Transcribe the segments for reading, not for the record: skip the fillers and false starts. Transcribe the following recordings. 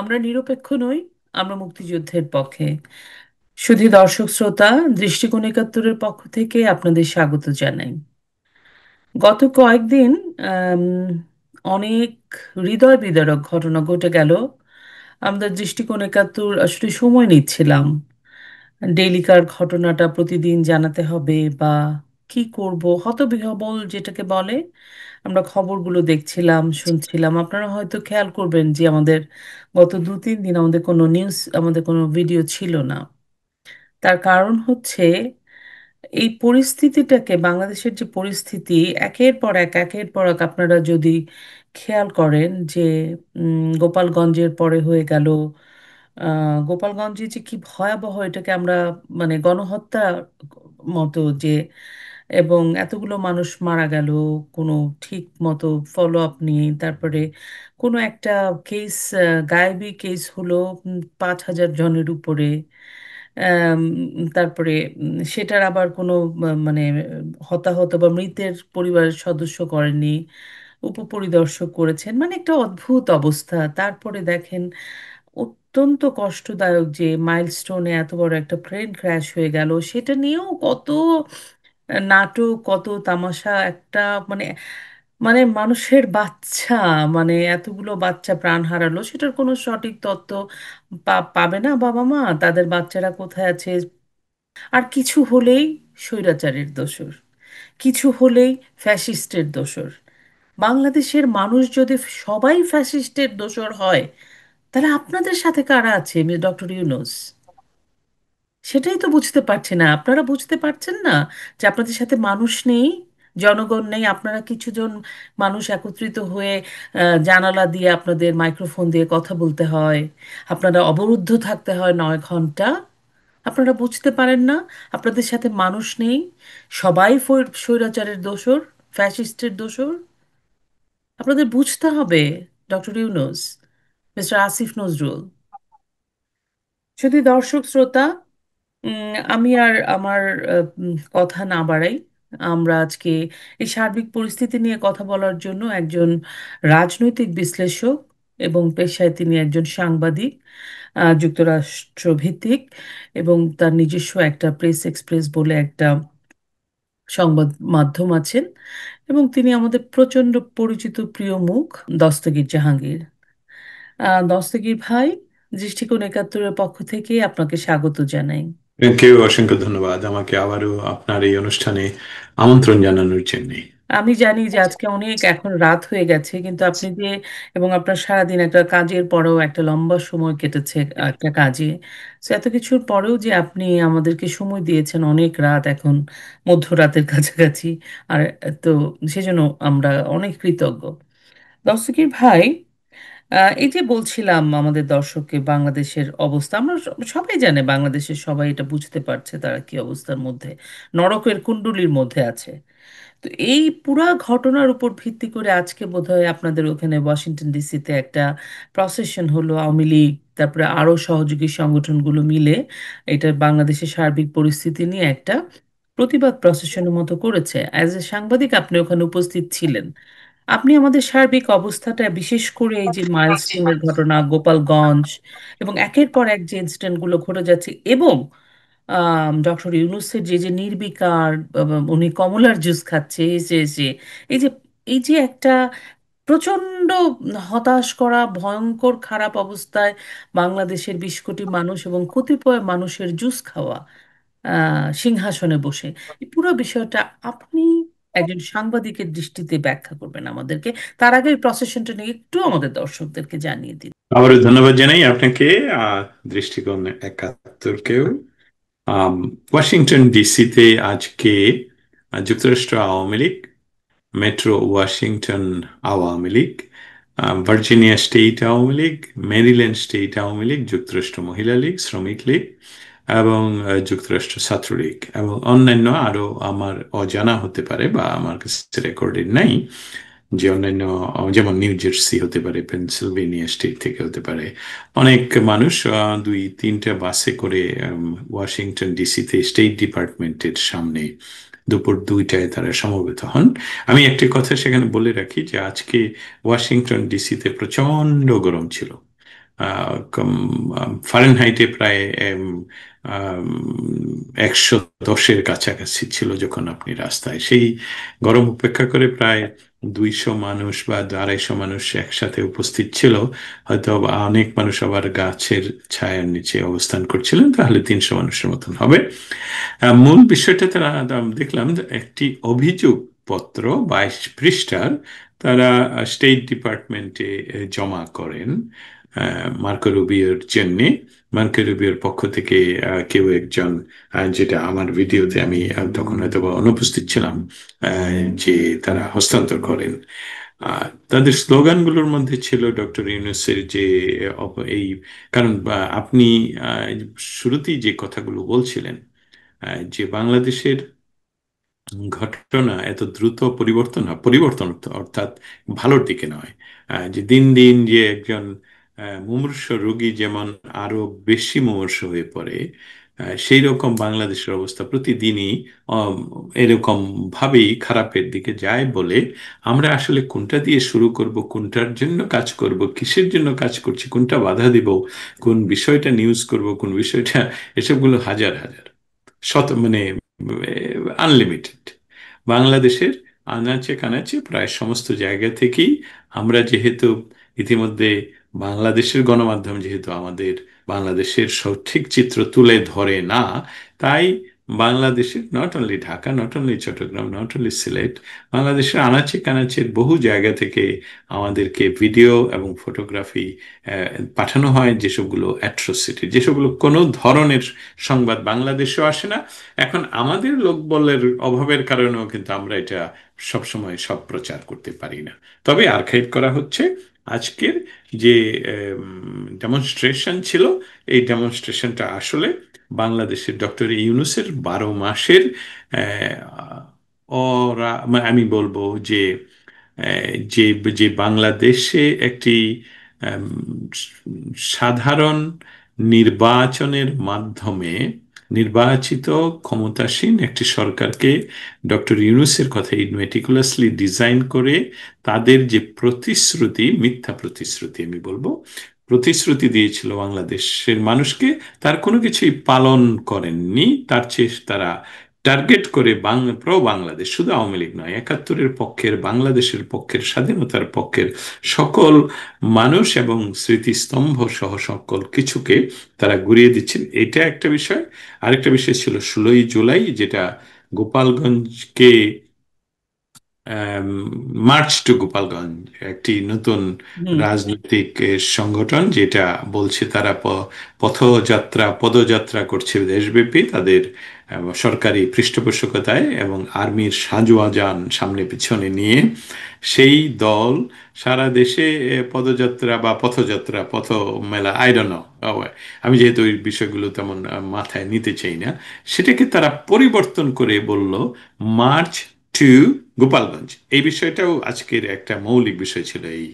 আমরা নিরপেক্ষ নই। আমরা মুক্তিযুদ্ধের পক্ষে। শুধু দর্শক শ্রোতা, দৃষ্টিকোণ একাত্তরের পক্ষ থেকে আপনাদের স্বাগত জানাই। গত কয়েকদিন আম, অনেক হৃদয় বিদারক ঘটনা ঘটে গেল। আমাদের দৃষ্টিকোণ একাত্তর আসলে সময় নিচ্ছিলাম ডেইলিকার ঘটনাটা প্রতিদিন জানাতে হবে বা কি করব হতবিহ্বল যেটাকে বলে। আমরা খবরগুলো দেখছিলাম, শুনছিলাম। আপনারা হয়তো খেয়াল করবেন যে আমাদের গত 2-3 দিন আমাদের কোনো নিউজ, আমাদের কোনো ভিডিও ছিল না। তার কারণ হচ্ছে এই পরিস্থিতিটাকে, বাংলাদেশের যে পরিস্থিতি, একের পর এক আপনারা যদি খেয়াল করেন যে গোপালগঞ্জের পরে হয়ে গেল। গোপালগঞ্জে যে কি ভয়াবহ, এটাকে আমরা মানে গণহত্যা মতো যে, এবং এতগুলো মানুষ মারা গেল কোনো ঠিক মতো ফলো আপ নেই। তারপরে কোনো একটা কেস, গায়েবী কেস হলো 5,000 জনের উপরে। আম, তারপরে সেটার আবার কোনো মানে হতাহত বা মৃতের পরিবারের সদস্য করেননি, উপপরিদর্শক করেছেন। মানে একটা অদ্ভুত অবস্থা। তারপরে দেখেন অত্যন্ত কষ্টদায়ক যে মাইলস্টোনে এত বড় একটা প্লেন ক্র্যাশ হয়ে গেল, সেটা নিয়েও কত নাটক, কত তামাশা। একটা মানে মানে মানুষের বাচ্চা, মানে এতগুলো বাচ্চা প্রাণ হারালো, সেটার কোনো সঠিক তথ্য পাবে না বাবা মা, তাদের বাচ্চারা কোথায় আছে। আর কিছু হলেই স্বৈরাচারের দোসর, কিছু হলেই ফ্যাসিস্টের দোসর। বাংলাদেশের মানুষ যদি সবাই ফ্যাসিস্টের দোসর হয়, তাহলে আপনাদের সাথে কারা আছে, ডক্টর ইউনূস? সেটাই তো বুঝতে পারছি না। আপনারা বুঝতে পারছেন না যে আপনাদের সাথে মানুষ নেই, জনগণ নেই। আপনারা কিছুজন মানুষ একত্রিত হয়ে জানালা দিয়ে, আপনাদের মাইক্রোফোন দিয়ে কথা বলতে হয়। আপনারা অবরুদ্ধ থাকতে হয় 9 ঘন্টা। আপনারা বুঝতে পারেন না আপনাদের সাথে মানুষ নেই, সবাই স্বৈরাচারের দোসর, ফ্যাসিস্টের দোসর। আপনাদের বুঝতে হবে, ডক্টর ইউনূস, মিস্টার আসিফ নজরুল। শুধু দর্শক শ্রোতা, আমি আর আমার কথা না বাড়াই। আমরা আজকে এই সার্বিক পরিস্থিতি নিয়ে কথা বলার জন্য একজন রাজনৈতিক বিশ্লেষক এবং পেশায় তিনি একজন সাংবাদিক, যুক্তরাষ্ট্র ভিত্তিক, এবং তার নিজস্ব একটা প্রেস এক্সপ্রেস বলে একটা সংবাদ মাধ্যম আছেন, এবং তিনি আমাদের প্রচণ্ড পরিচিত প্রিয় মুখ, দস্তগীর জাহাঙ্গীর। দস্তগীর ভাই, দৃষ্টিকোণ একাত্তরের পক্ষ থেকে আপনাকে স্বাগত জানাই। কেউ অসংখ্য ধন্যবাদ আমাকে আবারও আপনার এই অনুষ্ঠানে আমন্ত্রণ জানানোর জন্য। আমি জানি যে আজকে অনেক এখন রাত হয়ে গেছে, কিন্তু আপনি যে, এবং আপনার সারাদিন একটা কাজের পরেও একটা লম্বা সময় কেটেছে একটা কাজে, তো এত কিছুর পরেও যে আপনি আমাদেরকে সময় দিয়েছেন, অনেক রাত এখন, মধ্যরাতের কাছাকাছি। আর তো সেজন্য আমরা অনেক কৃতজ্ঞ। দস্তগীর ভাই, এই যে বলছিলাম আমাদের দর্শককে বাংলাদেশের অবস্থা, আমরা সবাই জানে, বাংলাদেশের সবাই এটা বুঝতে পারছে তারা কি অবস্থার মধ্যে, নরকের কুণ্ডলীর মধ্যে আছে। তো এই পুরা ঘটনার উপর ভিত্তি করে আজকে বোধহয় আপনাদের ওখানে ওয়াশিংটন ডিসিতে একটা প্রসেশন হলো, আওয়ামী লীগ তারপরে আরো সহযোগী সংগঠনগুলো মিলে এটা বাংলাদেশের সার্বিক পরিস্থিতি নিয়ে একটা প্রতিবাদ প্রসেশনের মতো করেছে। অ্যাজ এ সাংবাদিক আপনি ওখানে উপস্থিত ছিলেন। আপনি আমাদের সার্বিক অবস্থাটা, বিশেষ করে এই যে মাইলস্টোনের ঘটনা, গোপালগঞ্জ, এবং একের পর এক যে ইনসিডেন্টগুলো ঘটে যাচ্ছে, এবং ডক্টর ইউনূসের যে যে নির্বিকার, উনি কমলার জুস খাচ্ছে এসে এসে, এই যে এই যে একটা প্রচণ্ড হতাশ করা, ভয়ঙ্কর খারাপ অবস্থায় বাংলাদেশের 20 কোটি মানুষ এবং কতিপয় মানুষের জুস খাওয়া, সিংহাসনে বসে, এই পুরো বিষয়টা আপনি একজন সাংবাদিকের দৃষ্টিতে ব্যাখ্যা করবেন আমাদেরকে। তার আগে এই প্রসেশনটা নিয়ে একটু আমাদের দর্শকদেরকে জানিয়ে দিন। আবারও ধন্যবাদ জানাই আপনাকে, আহ, দৃষ্টিকোণ একাত্তরকেও। আম, ওয়াশিংটন ডিসিতে আজকে যুক্তরাষ্ট্র Awami League, metro Washington Awami League, Virginia state Awami League, Maryland state Awami League, যুক্তরাষ্ট্র মহিলা লীগ, শ্রমিক লীগ এবং যুক্তরাষ্ট্র ছাত্রলীগ এবং অন্যান্য আরো আমার অজানা হতে পারে বা আমার কাছে রেকর্ডেড নাই, যে অন্যান্য যেমন নিউ জার্সি হতে পারে, পেনসিলভেনিয়া স্টেট থেকে হতে পারে, অনেক মানুষ 2-3টা বাসে করে ওয়াশিংটন ডিসিতে স্টেট ডিপার্টমেন্টের সামনে দুপুর 2টায় তারা সমবেত হন। আমি একটি কথা সেখানে বলে রাখি যে আজকে ওয়াশিংটন ডিসিতে প্রচন্ড গরম ছিল, ফারেনহাইটে প্রায় 110-এর কাছাকাছি ছিল যখন আপনি রাস্তায়, সেই গরম উপেক্ষা করে প্রায় 200 মানুষ বা 250 মানুষ একসাথে উপস্থিত ছিল। হয়তো বা অনেক মানুষ আবার গাছের ছায়ার নিচে অবস্থান করছিলেন, তাহলে 300 মানুষের মতন হবে। মূল বিষয়টা তারা দেখলাম যে একটি অভিযোগ পত্র 22 পৃষ্ঠার তারা স্টেট ডিপার্টমেন্টে জমা করেন মার্কো রুবিওর জন্যে। মার্কো রুবিওর পক্ষ থেকে কেউ একজন, যেটা আমার ভিডিওতে আমি তখন হয়তো বা অনুপস্থিত ছিলাম, যে তারা হস্তান্তর করেন। তাদের স্লোগানগুলোর মধ্যে ছিল ডক্টর ইউনূসের যে এই কারণ, আপনি শুরুতেই যে কথাগুলো বলছিলেন, যে বাংলাদেশের ঘটনা এত দ্রুত পরিবর্তন অর্থাৎ ভালোর দিকে নয়। যে দিন দিন যে একজন মুমূর্ষু রোগী যেমন আরো বেশি মুমূর্ষু হয়ে পড়ে, সেই রকম বাংলাদেশের অবস্থা প্রতিদিনই আম, এরকম ভাবেই খারাপের দিকে যায় বলে আমরা আসলে কোনটা দিয়ে শুরু করব, কোনটার জন্য কাজ করব, কিসের জন্য কাজ করছি, কোনটা বাধা দিব, কোন বিষয়টা নিউজ করব, কোন বিষয়টা, এসবগুলো হাজার হাজার মানে আনলিমিটেড। বাংলাদেশের আনাচে কানাচে প্রায় সমস্ত জায়গা থেকেই আমরা যেহেতু ইতিমধ্যে বাংলাদেশের গণমাধ্যম যেহেতু আমাদের বাংলাদেশের সঠিক চিত্র তুলে ধরে না, তাই বাংলাদেশের not only Dhaka, not only Chattogram, not only Sylhet, বাংলাদেশের আনাচে কানাচের বহু জায়গা থেকে আমাদেরকে ভিডিও এবং ফটোগ্রাফি পাঠানো হয়, যেসবগুলো অ্যাট্রোসিটি, যেসবগুলো কোনো ধরনের সংবাদ বাংলাদেশেও আসে না। এখন আমাদের লোকবলের অভাবের কারণেও কিন্তু আমরা এটা সবসময় সব প্রচার করতে পারি না। তবে আর্কাইভ করা হচ্ছে। আজকের যে ডেমনস্ট্রেশন ছিল, এই ডেমনস্ট্রেশনটা আসলে বাংলাদেশের ডক্টর ইউনূসের 12 মাসের আমি বলবো যে যে যে বাংলাদেশে একটি আম, সাধারণ নির্বাচনের মাধ্যমে নির্বাচিত ক্ষমতাসীন একটি সরকারকে ডক্টর ইউনূসের কথাই মেটিকুলাসলি ডিজাইন করে তাদের যে প্রতিশ্রুতি, মিথ্যা প্রতিশ্রুতি আমি বলবো, প্রতিশ্রুতি দিয়েছিল বাংলাদেশের মানুষকে, তার কোনো কিছুই পালন করেননি। তার চেয়ে তারা টার্গেট করে প্রো বাংলাদেশ, শুধু আওয়ামী লীগ নয়, 71-এর পক্ষের, বাংলাদেশের পক্ষের, স্বাধীনতার পক্ষের সকল মানুষ এবং স্মৃতিস্তম্ভ সহ সকল কিছুকে তারা গুঁড়িয়ে দিচ্ছেন। এটা একটা বিষয়। আরেকটা বিষয় ছিল 16ই জুলাই, যেটা গোপালগঞ্জকে, মার্চ টু গোপালগঞ্জ, একটি নতুন হুম। রাজনৈতিক সংগঠন, যেটা বলছে তারা পদযাত্রা করছে দেশব্যাপী তাদের সরকারি পৃষ্ঠপোষকতায় এবং আর্মির সাঁজোয়াজান সামনে পিছনে নিয়ে। সেই দল সারা দেশে পদযাত্রা বা পথযাত্রা, পথ মেলা, আই ডোন্ট নো, আমি যেহেতু ওই বিষয়গুলো তেমন মাথায় নিতে চাই না, সেটাকে তারা পরিবর্তন করে বলল মার্চ টু গোপালগঞ্জ। এই বিষয়টাও আজকের একটা মৌলিক বিষয় ছিল এই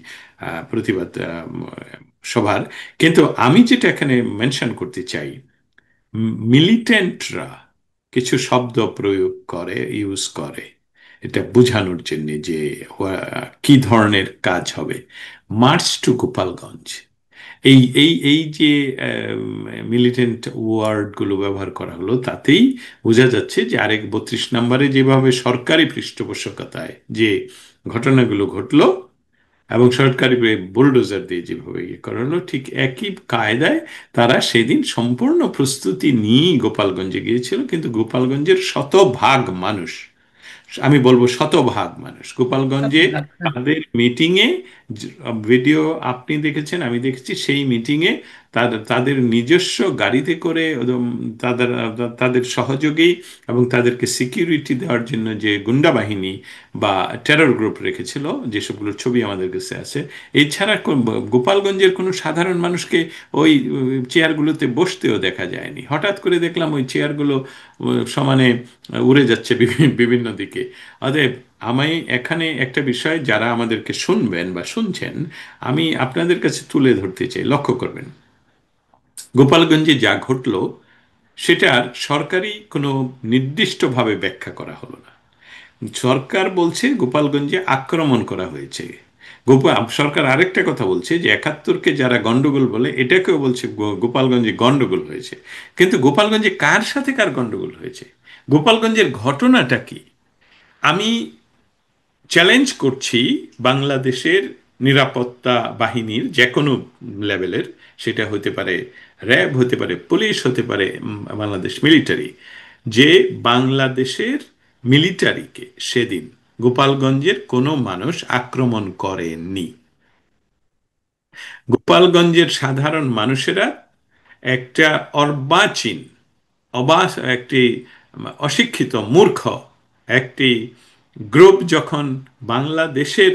প্রতিবাদ সভার। কিন্তু আমি যেটা এখানে মেনশন করতে চাই, মিলিটেন্টরা কিছু শব্দ প্রয়োগ করে, ইউজ করে এটা বোঝানোর জন্য যে কি ধরনের কাজ হবে। মার্চ টু গোপালগঞ্জ, এই যে মিলিটেন্ট ওয়ার্ডগুলো ব্যবহার করা হলো, তাতেই বোঝা যাচ্ছে যে আরেক 32 নম্বরে যেভাবে সরকারি পৃষ্ঠপোষকতায় যে ঘটনাগুলো ঘটলো এবং সরকারি বুলডোজার দিয়ে যেভাবে ইয়ে করা হলো, ঠিক একই কায়দায় তারা সেদিন সম্পূর্ণ প্রস্তুতি নিয়েই গোপালগঞ্জে গিয়েছিল। কিন্তু গোপালগঞ্জের শতভাগ মানুষ, আমি বলবো শতভাগ মানুষ গোপালগঞ্জে হ্যাঁ। তাদের মিটিংয়ে, ভিডিও আপনি দেখেছেন, আমি দেখেছি, সেই মিটিংয়ে তাদের নিজস্ব গাড়িতে করে তাদের তাদের সহযোগী এবং তাদেরকে সিকিউরিটি দেওয়ার জন্য যে গুন্ডা বাহিনী বা টেরর গ্রুপ রেখেছিল, যেসবগুলোর ছবি আমাদের কাছে আছে, এছাড়া গোপালগঞ্জের কোনো সাধারণ মানুষকে ওই চেয়ারগুলোতে বসতেও দেখা যায়নি। হঠাৎ করে দেখলাম ওই চেয়ারগুলো সমানে উড়ে যাচ্ছে বিভিন্ন দিকে। অতএব আমি এখানে একটা বিষয়, যারা আমাদেরকে শুনবেন বা শুনছেন, আমি আপনাদের কাছে তুলে ধরতে চাই, লক্ষ্য করবেন, গোপালগঞ্জে যা ঘটলো সেটার সরকারি কোনো নির্দিষ্টভাবে ব্যাখ্যা করা হলো না। সরকার বলছে গোপালগঞ্জে আক্রমণ করা হয়েছে, সরকার আরেকটা কথা বলছে যে 71-কে যারা গন্ডগোল বলে এটাকেও বলছে গোপালগঞ্জে গন্ডগোল হয়েছে। কিন্তু গোপালগঞ্জে কার সাথে কার গন্ডগোল হয়েছে, গোপালগঞ্জের ঘটনাটা কি? আমি চ্যালেঞ্জ করছি বাংলাদেশের নিরাপত্তা বাহিনীর যে কোনো লেভেলের, সেটা হতে পারে র্যাব, হতে পারে পুলিশ, হতে পারে বাংলাদেশ মিলিটারি, যে বাংলাদেশের মিলিটারিকে সেদিন গোপালগঞ্জের কোনো মানুষ আক্রমণ করেননি। গোপালগঞ্জের সাধারণ মানুষেরা একটা অর্বাচীন, একটি অশিক্ষিত মূর্খ একটি গ্রুপ যখন বাংলাদেশের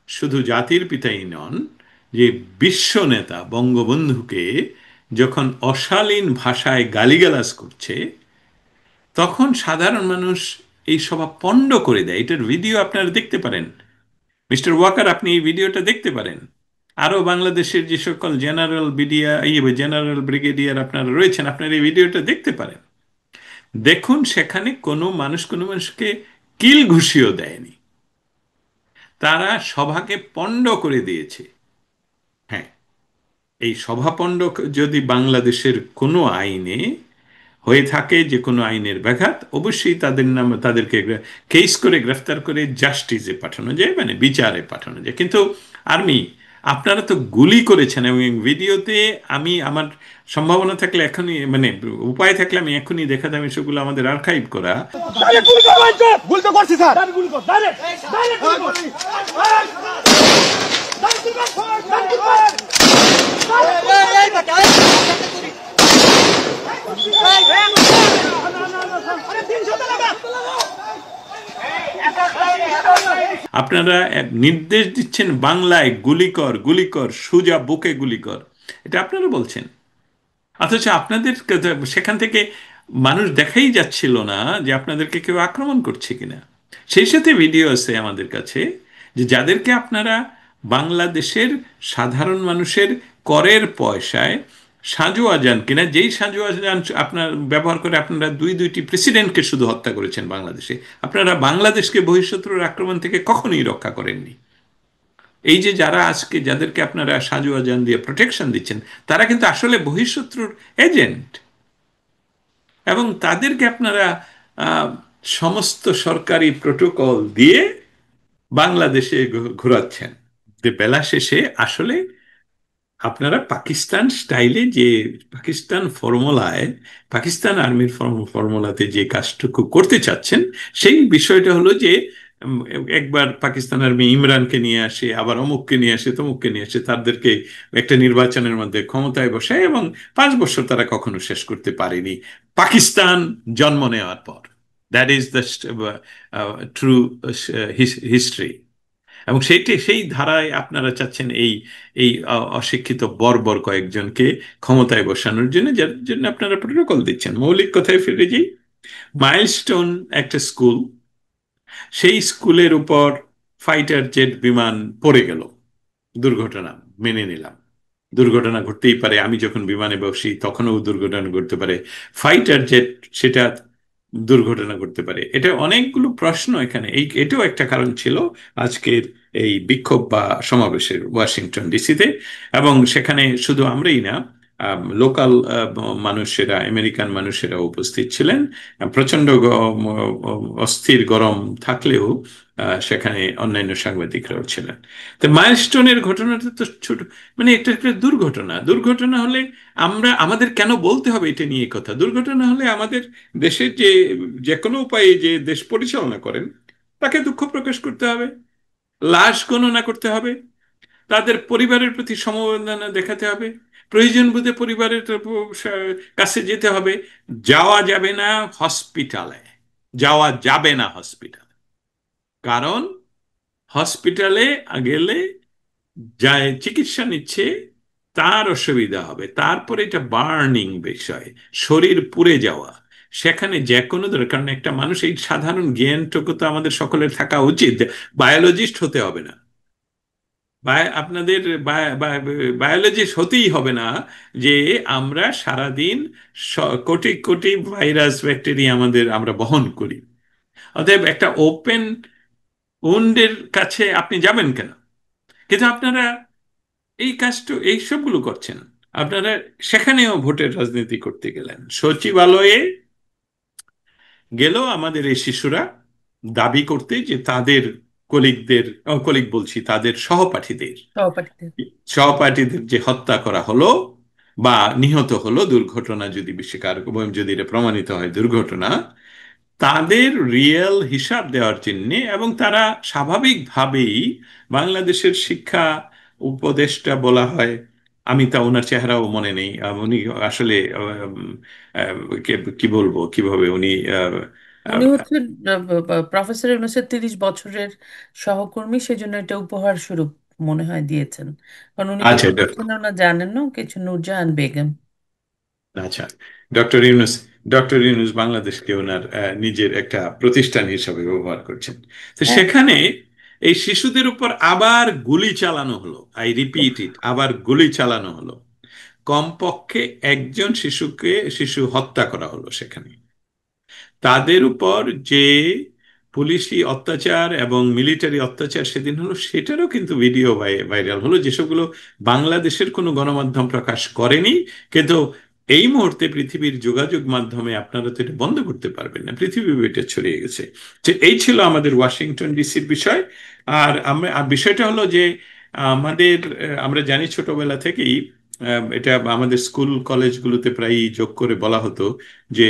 শুধু জাতির পিতাই নন, যে বিশ্ব নেতা বঙ্গবন্ধুকে যখন অশালীন ভাষায় গালিগালাজ করছে, তখন সাধারণ মানুষ এই সভা পণ্ড করে দেয়। এটার ভিডিও আপনারা দেখতে পারেন, মিস্টার ওয়াকার, আপনি এই ভিডিওটা দেখতে পারেন। আরও বাংলাদেশের যে সকল জেনারেল ব্রিগেডিয়ার আপনারা রয়েছেন, আপনারা এই ভিডিওটা দেখতে পারেন। দেখুন, সেখানে কোনো মানুষকে কিল ঘুষিও দেয়নি, তারা সভাকে পণ্ড করে দিয়েছে। হ্যাঁ, এই সভাপণ্ড যদি বাংলাদেশের কোনো আইনে হয়ে থাকে, যে কোনো আইনের ব্যাঘাত, অবশ্যই তাদের নাম, তাদেরকে কেস করে গ্রেফতার করে জাস্টিসে পাঠানো যায়, মানে বিচারে পাঠানো যায়। কিন্তু আর্মি, আপনারা তো গুলি করেছেন, এবং ভিডিওতে আমি আমার সম্ভাবনা থাকলে এখনই, মানে উপায় থাকলে আমি এখনই দেখাতাম সেগুলো আমাদের আর্কাইভ করা। গুলি তো করছি স্যার, গুলি কর ডাইরেক্ট ডাইরেক্ট গুলি কর আপনারা নির্দেশ দিচ্ছেন বাংলায় গুলি কর, গুলি কর, সোজা বুকে গুলি কর, এটা আপনারা বলছেন। অথচ আপনাদের সেখান থেকে মানুষ দেখাই যাচ্ছিল না যে আপনাদেরকে কেউ আক্রমণ করছে কিনা। সেই সাথে ভিডিও আছে আমাদের কাছে, যে যাদেরকে আপনারা বাংলাদেশের সাধারণ মানুষের করের পয়সায় সাঁজো আজান কিনা, যেই সাঁজো আজান আপনার ব্যবহার করে আপনারা দুইটি প্রেসিডেন্টকে শুধু হত্যা করেছেন বাংলাদেশে, আপনারা বাংলাদেশকে বহিঃশত্রুর আক্রমণ থেকে কখনোই রক্ষা করেননি। এই যে যারা আজকে যাদেরকে আপনারা সাজু আজান দিয়ে প্রোটেকশন দিচ্ছেন, তারা কিন্তু আসলে বহিঃশত্রুর এজেন্ট, এবং তাদেরকে আপনারা আহ, সমস্ত সরকারি প্রোটোকল দিয়ে বাংলাদেশে ঘোরাচ্ছেন। যে বেলা শেষে আসলে আপনারা পাকিস্তান স্টাইলে, যে পাকিস্তান ফর্মুলায়, পাকিস্তান আর্মির ফর্মুলাতে যে কাজটুকু করতে চাচ্ছেন, সেই বিষয়টা হলো যে উম, একবার পাকিস্তান আর্মি ইমরানকে নিয়ে আসে, আবার অমুককে নিয়ে আসে, তমুককে নিয়ে আসে, তাদেরকে একটা নির্বাচনের মধ্যে ক্ষমতায় বসায়, এবং 5 বছর তারা কখনো শেষ করতে পারেনি পাকিস্তান জন্ম নেওয়ার পর। That is the true history. এবং সেই ধারায় আপনারা চাচ্ছেন এই এই অশিক্ষিত বর্বর কয়েকজনকে ক্ষমতায় বসানোর জন্য, যার জন্য আপনারা প্রোটোকল দিচ্ছেন। মৌলিক কথায় ফিরে যাই, মাইলস্টোন একটা স্কুল, সেই স্কুলের উপর ফাইটার জেট বিমান পড়ে গেল, দুর্ঘটনা, মেনে নিলাম, দুর্ঘটনা ঘটতেই পারে, আমি যখন বিমানে বসি তখনও দুর্ঘটনা ঘটতে পারে, ফাইটার জেট সেটা দুর্ঘটনা ঘটতে পারে। এটা অনেকগুলো প্রশ্ন এখানে, এটাও একটা কারণ ছিল আজকের এই বিক্ষোভ বা সমাবেশের ওয়াশিংটন ডিসিতে। এবং সেখানে শুধু আমরাই না, লোকাল মানুষেরা, আমেরিকান মানুষেরা উপস্থিত ছিলেন। প্রচণ্ড অস্থির গরম থাকলেও সেখানে অন্যান্য সাংবাদিকরাও ছিলেন। তো মাইলস্টোনের ঘটনাটা তো ছোট, মানে এটা একটা দুর্ঘটনা। দুর্ঘটনা হলে আমরা, আমাদের কেন বলতে হবে এটা নিয়ে কথা? দুর্ঘটনা হলে আমাদের দেশের যে কোনো উপায়ে যে দেশ পরিচালনা করেন, তাকে দুঃখ প্রকাশ করতে হবে, লাশ গণনা করতে হবে, তাদের পরিবারের প্রতি সমবেদনা দেখাতে হবে, প্রয়োজন বোধে পরিবারের কাছে যেতে হবে। যাওয়া যাবে না হসপিটালে, যাওয়া যাবে না হসপিটালে, কারণ হসপিটালে গেলে যায় চিকিৎসা নিচ্ছে, তার অসুবিধা হবে। তারপরে এটা বার্নিং বিষয়, শরীর পুড়ে যাওয়া, সেখানে যে কোনো ধরনের, কারণ একটা মানুষ, এই সাধারণ জ্ঞানটুকু তো আমাদের সকলের থাকা উচিত। বায়োলজিস্ট হতে হবে না, আপনাদের বায়োলজিস্ট হতেই হবে না, যে আমরা সারাদিন কোটি কোটি ভাইরাস ব্যাকটেরিয়া আমরা বহন করি। অতএব একটা ওপেন উন্ডের কাছে আপনি যাবেন কেন? কিন্তু আপনারা এই কাজটা এইসবগুলো করছেন। আপনারা সেখানেও ভোটের রাজনীতি করতে গেলেন। সচিবালয়ে গেলেও আমাদের এই শিশুরা দাবি করতে যে তাদের কলিগদের, কলিগ বলছি, তাদের সহপাঠীদের সহপাঠীদের। সহপাঠীদের যে হত্যা করা হলো বা নিহত হলো, দুর্ঘটনা যদি স্বীকার যদি এটা প্রমাণিত হয় দুর্ঘটনা, তাদের রিয়েল হিসাব দেওয়ার জন্য, এবং তারা স্বাভাবিকভাবেই বাংলাদেশের শিক্ষা উপদেষ্টা বলা হয়, আমি তা ওনার চেহারাও মনে নেই, উনি আসলে কি বলবো, কিভাবে উনি উনি আহ, হচ্ছেন প্রফেসর ইউনূসের 30 বছরের সহকর্মী, সেজন্য এটা উপহার স্বরূপ মনে হয় দিয়েছেন। কারণ উনি আচ্ছা কোথায় গেছেন না জানেন না, কিছু নূরজাহান বেগম। আচ্ছা, ডক্টর ইউনূস বাংলাদেশকে ওনার নিজের একটা প্রতিষ্ঠান হিসাবে ব্যবহার করছেন। তো হ্যাঁ। সেখানে এই শিশুদের উপর আবার গুলি চালানো হলো, আই রিপিট ইট, আবার গুলি চালানো হলো। কমপক্ষে একজন শিশু হত্যা করা হলো সেখানে। তাদের উপর যে পুলিশি অত্যাচার এবং মিলিটারি অত্যাচার সেদিন হলো, সেটারও কিন্তু ভিডিও ভাইরাল হলো, যেসবগুলো বাংলাদেশের কোনো গণমাধ্যম প্রকাশ করেনি। কিন্তু এই মুহূর্তে পৃথিবীর যোগাযোগ মাধ্যমে আপনারা তো এটা বন্ধ করতে পারবেন না, পৃথিবী এটা ছড়িয়ে গেছে। যে এই ছিল আমাদের ওয়াশিংটন ডিসির বিষয়। আর বিষয়টা হলো যে আমরা জানি ছোটবেলা থেকেই, এটা আমাদের স্কুল কলেজগুলোতে প্রায়ই যোগ করে বলা হতো যে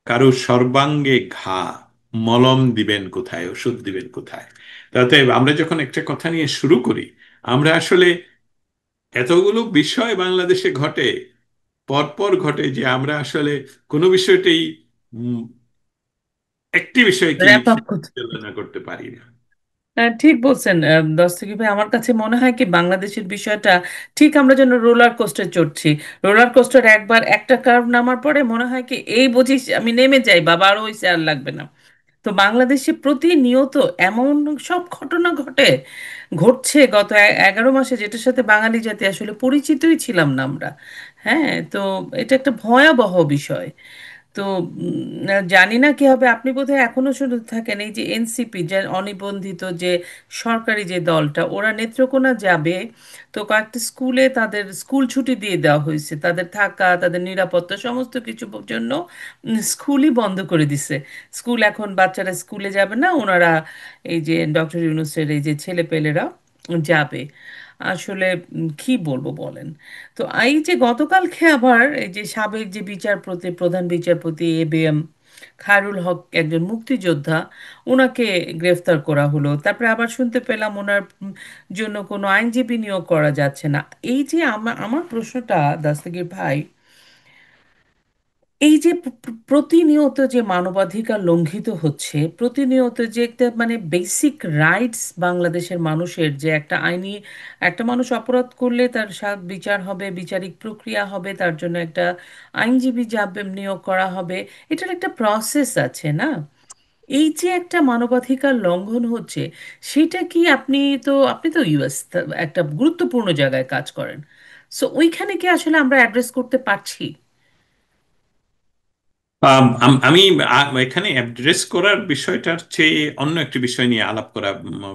কারো সর্বাঙ্গে ঘা, মলম দিবেন কোথায়, ওষুধ দিবেন কোথায়। তাতে আমরা যখন একটা কথা নিয়ে শুরু করি, আমরা আসলে এতগুলো বিষয় বাংলাদেশে ঘটে, পরপর ঘটে, যে আমরা আসলে কোনো বিষয়টাই উম, একটি বিষয়কেই র্যাপ আপ করতে। পরিচালনা করতে পারি না। ঠিক বলছেন দস্তগীর ভাই। আমার কাছে মনে হয় কি বাংলাদেশের বিষয়টা ঠিক আমরা যেন রোলার কোস্টার চড়ছি। রোলার কোস্টার একবার একটা কার্ভ নামার পরে মনে হয় কি এই বুঝিস আমি নেমে যাই বাবা, আরো হইছে, আর লাগবে না। তো বাংলাদেশে প্রতিনিয়ত এমন সব ঘটনা ঘটছে গত 11 মাসে, যেটার সাথে বাঙালি জাতি আসলে পরিচিতই ছিলাম না আমরা। হ্যাঁ, তো এটা একটা ভয়াবহ বিষয়। তো জানি না কি হবে। আপনি বোধহয় এখনো শুনতে থাকেন এই যে এনসিপি, যে অনিবন্ধিত যে সরকারি যে দলটা, ওরা নেত্রকোনা যাবে। তো কয়েকটা স্কুলে তাদের স্কুল ছুটি দিয়ে দেওয়া হয়েছে, তাদের থাকা, তাদের নিরাপত্তা সমস্ত কিছু জন্য স্কুলই বন্ধ করে দিছে। স্কুল এখন বাচ্চারা স্কুলে যাবে না, ওনারা এই যে ডক্টর ইউনূসের এই যে ছেলেপেলেরা যাবে। আসলে কি বলবো বলেন। তো এই যে গতকালকে আবার এই যে সাবেক যে বিচারপতি, প্রধান বিচারপতি এবিএম খায়রুল হক, একজন মুক্তিযোদ্ধা, ওনাকে গ্রেফতার করা হলো। তারপরে আবার শুনতে পেলাম ওনার জন্য কোনো আইনজীবী নিয়োগ করা যাচ্ছে না। এই যে আমার আমার প্রশ্নটা দাস্তগীর ভাই, এই যে প্রতিনিয়ত যে মানবাধিকার লঙ্ঘিত হচ্ছে, প্রতিনিয়ত যে একটা মানে বেসিক রাইটস বাংলাদেশের মানুষের, যে একটা আইনি, একটা মানুষ অপরাধ করলে তার বিচার হবে, বিচারিক প্রক্রিয়া হবে, তার জন্য একটা আইনজীবী যাবে, নিয়োগ করা হবে, এটার একটা প্রসেস আছে না? এই যে একটা মানবাধিকার লঙ্ঘন হচ্ছে, সেটা কি আপনি তো ইউএস একটা গুরুত্বপূর্ণ জায়গায় কাজ করেন, সো ওইখানে কি আসলে আমরা অ্যাড্রেস করতে পারছি? আমি এখানে অ্যাড্রেস করার বিষয়টার চেয়ে অন্য একটি বিষয় নিয়ে আলাপ করা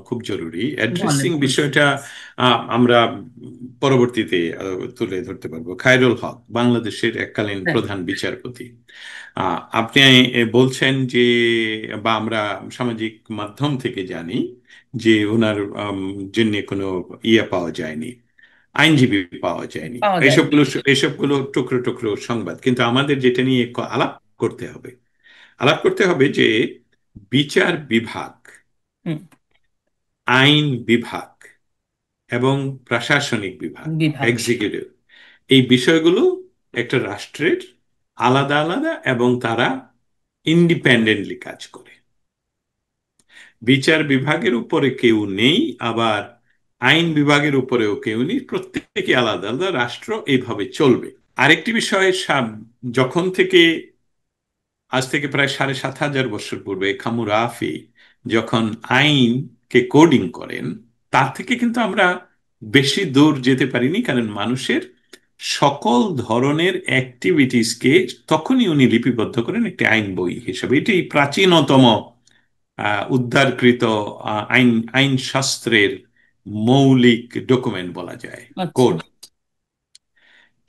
খুব জরুরি। বলেন অ্যাড্রেসিং প্লিজ। বিষয়টা আমরা পরবর্তীতে তুলে ধরতে পারবো। খায়রুল হক বাংলাদেশের এককালীন হ্যাঁ। প্রধান বিচারপতি। আপনি বলছেন যে, বা আমরা সামাজিক মাধ্যম থেকে জানি যে ওনার জন্য কোনো পাওয়া যায়নি, আইনজীবী পাওয়া যায়নি। পাওয়া যায়নি। এইসবগুলো টুকরো টুকরো সংবাদ। কিন্তু আমাদের যেটা নিয়ে আলাপ করতে হবে, আলাপ করতে হবে যে বিচার বিভাগ, হুম। আইন বিভাগ এবং প্রশাসনিক বিভাগ, বিভাগ। এক্সিকিউটিভ, এই বিষয়গুলো একটা রাষ্ট্রের আলাদা আলাদা, এবং তারা ইন্ডিপেন্ডেন্টলি কাজ করে। বিচার বিভাগের উপরে কেউ নেই, আবার আইন বিভাগের উপরেও কেউ নেই, প্রত্যেকে আলাদা আলাদা, রাষ্ট্র এইভাবে চলবে। আরেকটি বিষয়, যখন থেকে আজ থেকে প্রায় 7,500 বছর পূর্বে খামুরাফি যখন আইনকে কোডিং করেন, তার থেকে কিন্তু আমরা বেশি দূর যেতে পারিনি, কারণ মানুষের সকল ধরনের অ্যাক্টিভিটিসকে তখনই উনি লিপিবদ্ধ করেন একটি আইন বই হিসেবে। এটি প্রাচীনতম উদ্ধারকৃত আইন আইন শাস্ত্রের মৌলিক ডকুমেন্ট বলা যায়, আচ্ছা। কোড।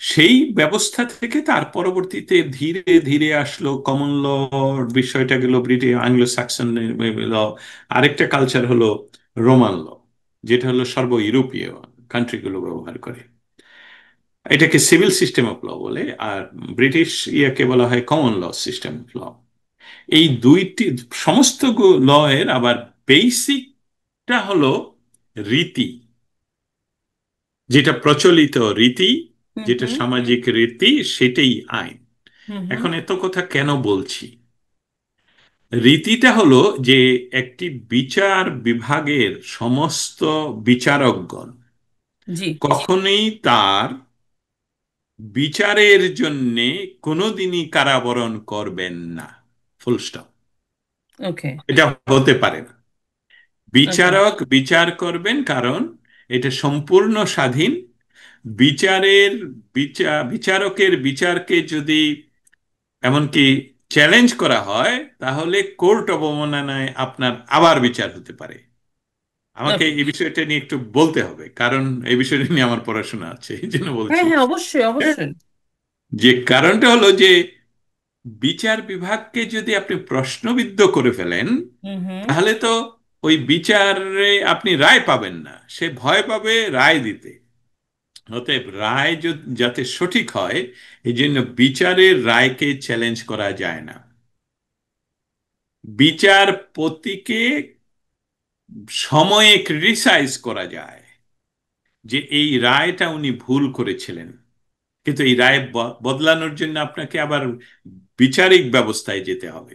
সেই ব্যবস্থা থেকে তার পরবর্তীতে ধীরে ধীরে আসলো কমন ল, বিষয়টা গেল ব্রিটিশ অ্যাংলো স্যাক্সন ল। আরেকটা কালচার হলো রোমান ল, যেটা হলো সর্ব ইউরোপীয় কান্ট্রিগুলো ব্যবহার করে। এটাকে সিভিল সিস্টেম অফ ল বলে, আর ব্রিটিশ ইয়াকে বলা হয় common law system of law. এই দুইটি সমস্ত ল এর আবার বেসিকটা হলো রীতি, যেটা প্রচলিত রীতি, হুম যেটা হুম সামাজিক রীতি, সেটাই আইন। হুম হুম। এখন এত কথা কেন বলছি? রীতিটা হলো যে একটি বিচার বিভাগের সমস্ত বিচারকগণ জি। কখনোই তার বিচারের জন্যে কোনোদিনই কারাবরণ করবেন না, ফুল স্টপ। ওকে। এটা হতে পারে না। ওকে। বিচারক বিচার করবেন, কারণ এটা সম্পূর্ণ স্বাধীন। বিচারের বিচারকের বিচারকে যদি এমনকি চ্যালেঞ্জ করা হয়, তাহলে কোর্ট অবমাননায় আপনার আবার বিচার হতে পারে। আমাকে ওকে। এই বিষয়টা নিয়ে একটু বলতে হবে, কারণ এই বিষয়টা নিয়ে আমার পড়াশোনা আছে, এই জন্য হ্যাঁ বলছি। হ্যাঁ, অবশ্যই হ্যাঁ, অবশ্যই। যে কারণটা হলো যে বিচার বিভাগকে যদি আপনি প্রশ্নবিদ্ধ করে ফেলেন, হুম হুম। তাহলে তো ওই বিচারে আপনি রায় পাবেন না, সে ভয় পাবে রায় দিতে। অতএব রায় যাতে সঠিক হয়, এই জন্য বিচারের রায়কে চ্যালেঞ্জ করা যায় না। বিচারপতিকে সময়ে ক্রিটিসাইজ করা যায় যে এই রায়টা উনি ভুল করেছিলেন, কিন্তু এই রায় বদলানোর জন্য আপনাকে আবার বিচারিক ব্যবস্থায় যেতে হবে।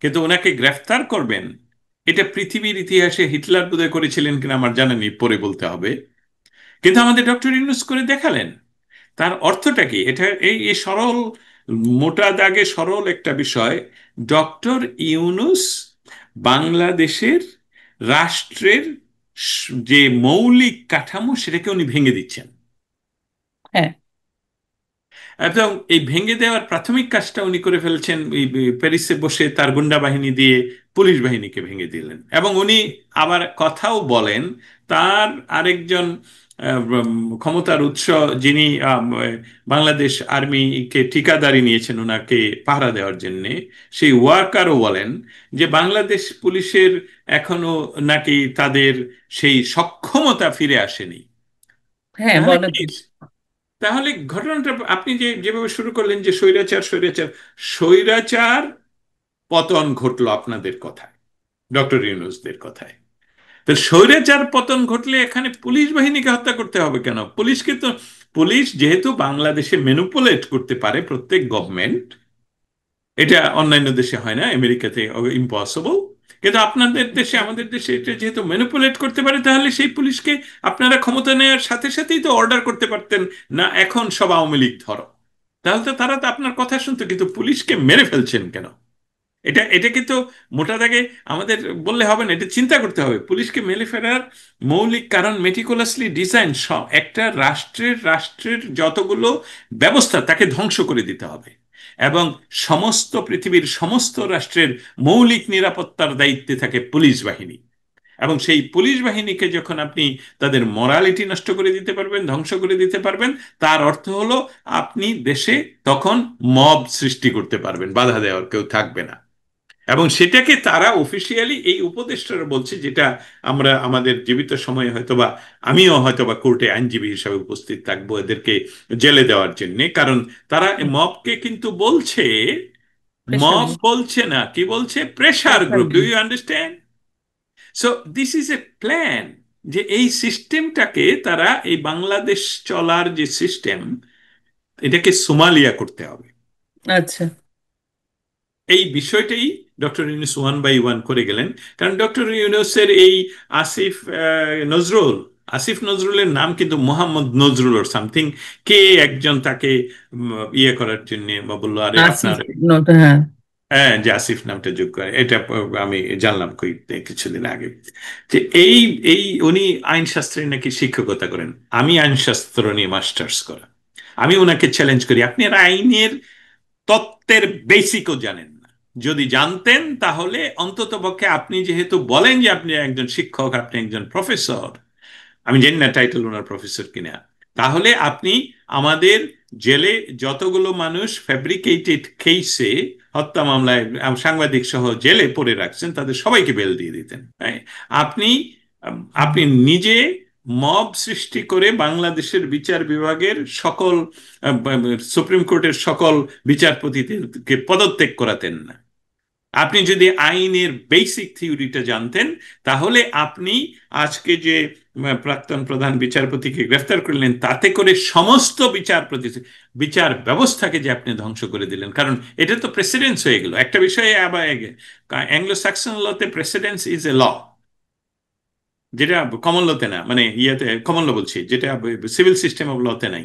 কিন্তু ওনাকে গ্রেফতার করবেন, এটা পৃথিবীর ইতিহাসে হিটলার বোধহয় করেছিলেন কিনা আমার জানা নেই, পরে বলতে হবে। কিন্তু আমাদের ডক্টর ইউনূস করে দেখালেন। তার অর্থটা কি? এটা এই এই সরল, মোটা দাগে সরল একটা বিষয়। ডক্টর ইউনূস বাংলাদেশের রাষ্ট্রের যে মৌলিক কাঠামো, সেটাকে উনি ভেঙে দিচ্ছেন। হ্যাঁ এবং এই ভেঙে দেওয়ার প্রাথমিক কাজটা উনি করে ফেলছেন, এই প্যারিসে বসে তার গুন্ডা বাহিনী দিয়ে পুলিশ বাহিনীকে ভেঙে দিলেন। এবং উনি আবার কথাও বলেন, তার আরেকজন ক্ষমতার উৎস, যিনি বাংলাদেশ আর্মিকে ঠিকাদারি নিয়েছেন ওনাকে পাহারা দেওয়ার জন্যে, সেই ওয়ার্কারও বলেন যে বাংলাদেশ পুলিশের এখনো নাকি তাদের সেই সক্ষমতা ফিরে আসেনি। হ্যাঁ, তাহলে বলে কি? তো। তাহলে ঘটনাটা আপনি যেভাবে শুরু করলেন যে স্বৈরাচার স্বৈরাচার স্বৈরাচার পতন ঘটলো আপনাদের কথায়, ডক্টর ইউনূসদের কথায়। তো স্বৈরাচার পতন ঘটলে এখানে পুলিশ বাহিনীকে হত্যা করতে হবে কেন? পুলিশকে তো, পুলিশ যেহেতু বাংলাদেশে ম্যানিপুলেট করতে পারে প্রত্যেক গভর্নমেন্ট, এটা অন্যান্য দেশে হয় না, আমেরিকাতে ইম্পসিবল। কিন্তু আপনাদের দেশে, আমাদের দেশে এটা যেহেতু ম্যানিপুলেট করতে পারে, তাহলে সেই পুলিশকে আপনারা ক্ষমতা নেওয়ার সাথে সাথেই তো অর্ডার করতে পারতেন, না এখন সব আওয়ামী লীগ ধরো। তাহলে তো তারা তো আপনার কথা শুনতো, কিন্তু পুলিশকে মেরে ফেলছেন কেন? এটা কিন্তু মোটা দাগে আমাদের বললে হবে না, এটা চিন্তা করতে হবে। পুলিশকে মেলে ফেলার মৌলিক কারণ মেটিকুলাসলি ডিজাইন, একটা রাষ্ট্রের যতগুলো ব্যবস্থা তাকে ধ্বংস করে দিতে হবে। এবং সমস্ত পৃথিবীর সমস্ত রাষ্ট্রের মৌলিক নিরাপত্তার দায়িত্বে থাকে পুলিশ বাহিনী। এবং সেই পুলিশ বাহিনীকে যখন আপনি তাদের মরালিটি নষ্ট করে দিতে পারবেন, ধ্বংস করে দিতে পারবেন, তার অর্থ হলো আপনি দেশে তখন মব সৃষ্টি করতে পারবেন, বাধা দেওয়ার কেউ থাকবে না। এবং সেটাকে তারা অফিসিয়ালি এই উপদেষ্টারা বলছে, যেটা আমরা আমাদের জীবিত সময়ে হয়তোবা আমিও হয়তোবা কোর্টে আইনজীবী হিসাবে উপস্থিত থাকবো এদেরকে জেলে দেওয়ার জন্য। কারণ তারা মবকে কিন্তু বলছে, প্রেশার মব গ্রুপ। বলছে না, কি বলছে? Pressure pressure group. Do group. You understand? So this is a plan, যে এই সিস্টেমটাকে তারা, এই বাংলাদেশ চলার যে সিস্টেম, এটাকে সোমালিয়া করতে হবে। আচ্ছা। এই বিষয়টাই doctor Yunus one by one করে গেলেন। কারণ ডক্টর ইউনূসের এই আসিফ নজরুল, আসিফ নজরুলের নাম কিন্তু মোহাম্মদ নজরুল ওর সামথিং, কে একজন তাকে ইয়ে করার জন্য বা বললো, আরে আসিফ আপনার, নট, হ্যাঁ। হ্যাঁ, যে আসিফ নামটা যোগ করে, এটা আমি জানলাম কিছুদিন আগে। যে এই এই উনি আইনশাস্ত্রে নাকি শিক্ষকতা করেন। আমি আইনশাস্ত্র নিয়ে মাস্টার্স করা। আমি ওনাকে চ্যালেঞ্জ করি, আপনি আর আইনের তত্ত্বের বেসিকও জানেন না। যদি জানতেন, তাহলে অন্ততপক্ষে আপনি যেহেতু বলেন যে আপনি একজন শিক্ষক, আপনি একজন প্রফেসর, আমি জানি না টাইটেল ওনার প্রফেসর কিনা। তাহলে আপনি আমাদের জেলে যতগুলো মানুষ ফ্যাব্রিকেটেড কেসে হত্যা মামলায় সাংবাদিক সহ জেলে পড়ে রাখছেন তাদের সবাইকে বেল দিয়ে দিতেন। হ্যাঁ, আপনি আপনি নিজে মব সৃষ্টি করে বাংলাদেশের বিচার বিভাগের সকল সুপ্রিম কোর্টের সকল বিচারপতিদেরকে পদত্যাগ করাতেন না। আপনি যদি আইনের বেসিক থিওরিটা জানতেন তাহলে আপনি আজকে যে প্রাক্তন প্রধান বিচারপতিকে গ্রেফতার করলেন তাতে করে সমস্ত বিচারপতি বিচার ব্যবস্থাকে যে আপনি ধ্বংস করে দিলেন। কারণ এটা তো প্রেসিডেন্স হয়ে গেল একটা বিষয়ে। আবার অ্যাংলো স্যাক্সন লতে প্রেসিডেন্স ইজ এ ল, যেটা কমন লতে না, মানে ইয়েতে কমন ল বলছি, যেটা সিভিল সিস্টেম অফ লতে নাই।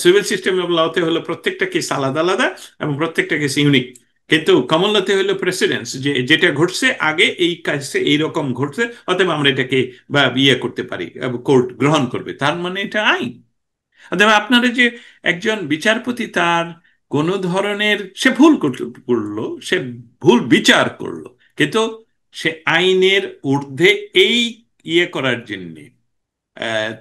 সিভিল সিস্টেম অফ লতে হলো প্রত্যেকটা কেস আলাদা আলাদা এবং প্রত্যেকটা কেস ইউনিক। কিন্তু কমন লতে হলো প্রেসিডেন্স, যে যেটা ঘটছে আগে এই কাজে এইরকম ঘটছে, অতএব আমরা এটাকে বা ইয়ে করতে পারি, কোর্ট গ্রহণ করবে, তার মানে এটা আইন। অতএব আপনারা যে একজন বিচারপতি তার কোনো ধরনের সে ভুল করলো, সে ভুল বিচার করলো, কিন্তু সে আইনের ঊর্ধ্বে এই ইয়ে করার জন্য,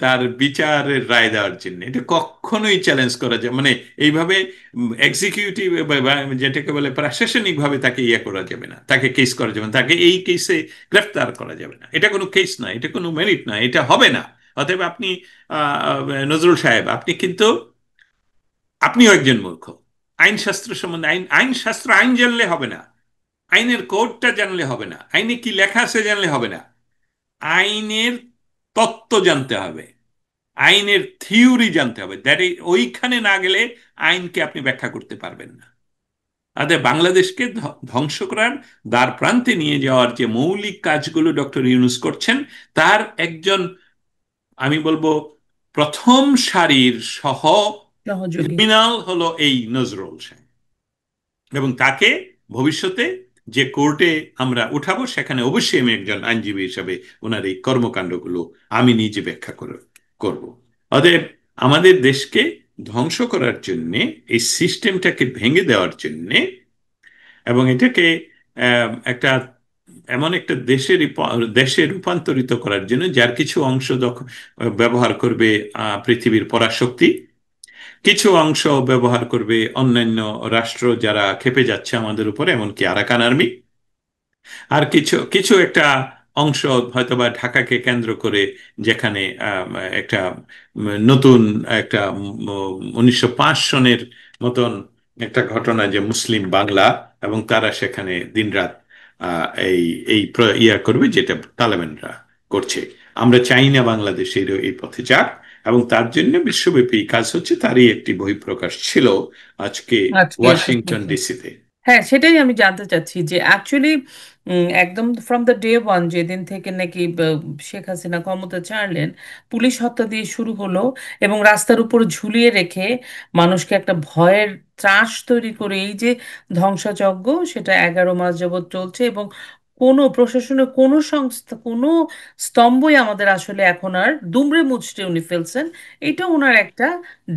তার বিচারের রায় দেওয়ার জন্য এটা কখনোই চ্যালেঞ্জ করা যায়, মানে এইভাবে এক্সিকিউটিভ যেটাকে বলে প্রশাসনিক ভাবে তাকে ইয়ে করা যাবে না, তাকে কেস করা যাবে না, তাকে এই কেসে গ্রেফতার করা যাবে না। এটা কোনো কেস না, এটা কোনো মেরিট না, এটা হবে না। অতএব আপনি নজরুল সাহেব, আপনি কিন্তু আপনিও একজন মূর্খ। আইনশাস্ত্র সম্বন্ধে আইনশাস্ত্র আইন জানলে হবে না, আইনের কোডটা জানলে হবে না, আইনে কি লেখা আছে জানলে হবে না, আইনের তত্ত্ব জানতে হবে, আইনের থিওরি জানতে হবে। দ্যাট ওইখানে না গেলে আইনকে আপনি ব্যাখ্যা করতে পারবেন না। তাদের বাংলাদেশকে ধ্বংস করার দ্বার প্রান্তে নিয়ে যাওয়ার যে মৌলিক কাজগুলো ডক্টর ইউনূস করছেন, তার একজন আমি বলবো প্রথম সারির সহ সহযোগী। ক্রিমিনাল হলো এই নজরুল সাহেব। এবং তাকে ভবিষ্যতে যে কোর্টে আমরা উঠাবো সেখানে অবশ্যই আমি একজন আইনজীবী হিসাবে ওনার এই কর্মকাণ্ডগুলো আমি নিজে ব্যাখ্যা করব। অতএব আমাদের দেশকে ধ্বংস করার জন্যে, এই সিস্টেমটাকে ভেঙে দেওয়ার জন্যে এবং এটাকে একটা এমন একটা দেশে রূপান্তরিত করার জন্য যার কিছু অংশ ব্যবহার করবে পৃথিবীর পরাশক্তি, কিছু অংশ ব্যবহার করবে অন্যান্য রাষ্ট্র যারা খেপে যাচ্ছে আমাদের উপরে, এমনকি আরাকান আর্মি, আর কিছু কিছু একটা অংশ হয়তোবা ঢাকাকে কেন্দ্র করে, যেখানে একটা নতুন একটা 1905 সনের মতন একটা ঘটনা, যে মুসলিম বাংলা, এবং তারা সেখানে দিনরাত এই এই ইয়া করবে যেটা তালেবানরা করছে। আমরা চাই না বাংলাদেশের এই পথে যাক, এবং তার জন্য বিশ্বব্যাপী কাজ হচ্ছে। তারই একটি বহিঃপ্রকাশ ছিল আজকে আজকে ওয়াশিংটন ডিসিতে। হ্যাঁ, সেটাই আমি জানতে চাচ্ছি যে অ্যাকচুয়ালি একদম ফ্রম দ্য ডে ওয়ান, যেদিন থেকে নাকি শেখ হাসিনা ক্ষমতা ছাড়লেন, পুলিশ হত্যা দিয়ে শুরু হলো এবং রাস্তার উপর ঝুলিয়ে রেখে মানুষকে একটা ভয়ের ত্রাস তৈরি করে এই যে ধ্বংসযজ্ঞ, সেটা 11 মাস যাবৎ চলছে। এবং কোনো প্রশাসনের কোনো সংস্থা, কোনো স্তম্ভই আমাদের আসলে এখন আর দুমড়ে মুচড়ে উনি ফেলছেন। এটা ওনার একটা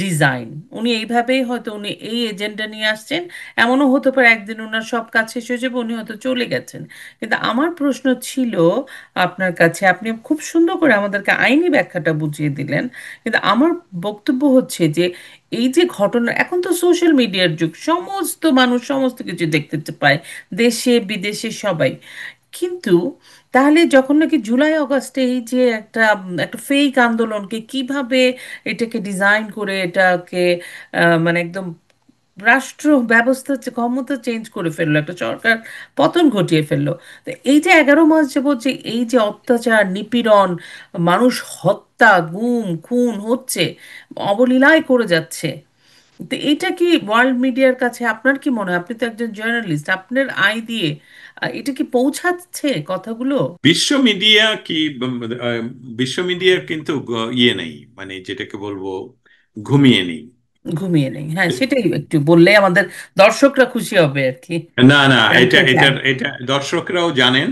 ডিজাইন। উনি এইভাবেই হয়তো উনি এই এজেন্ডা নিয়ে আসছেন। এমনও হতে পারে একদিন ওনার সব কাজ শেষ হয়ে যাবে, উনি হয়তো চলে গেছেন। কিন্তু আমার প্রশ্ন ছিল আপনার কাছে, আপনি খুব সুন্দর করে আমাদেরকে আইনি ব্যাখ্যাটা বুঝিয়ে দিলেন। কিন্তু আমার বক্তব্য হচ্ছে যে এই যে ঘটনা, এখন তো সোশ্যাল মিডিয়ার যুগ, সমস্ত মানুষ সমস্ত কিছু দেখতে পায়, দেশে বিদেশে সবাই। কিন্তু তাহলে যখন নাকি জুলাই আগস্টে এই যে একটা একটা ফেক আন্দোলনকে কিভাবে এটাকে ডিজাইন করে এটাকে মানে একদম রাষ্ট্র ব্যবস্থা ক্ষমতা চেঞ্জ করে ফেললো, একটা সরকার পতন ঘটিয়ে ফেললো। তো এই যে 11 মাস যাবত যে এই যে অত্যাচার, নিপীড়ন, মানুষ হত্যা, গুম খুন হচ্ছে, অবলীলায় করে যাচ্ছে, তো এটা কি ওয়ার্ল্ড মিডিয়ার কাছে, আপনার কি মনে হয়, আপনি তো একজন জার্নালিস্ট, আপনার আই দিয়ে এটা কি পৌঁছাচ্ছে কথাগুলো? বিশ্ব মিডিয়া কি আহ, বিশ্ব মিডিয়ার কিন্তু ইয়ে নেই, মানে যেটাকে বলবো ঘুমিয়ে নেই। ঘুমিয়ে নেই, হ্যাঁ, সেটাই একটু বললে আমাদের দর্শকরা খুশি হবে আর কি, না না, এটা জানতে এটা চান। এটা দর্শকরাও জানেন।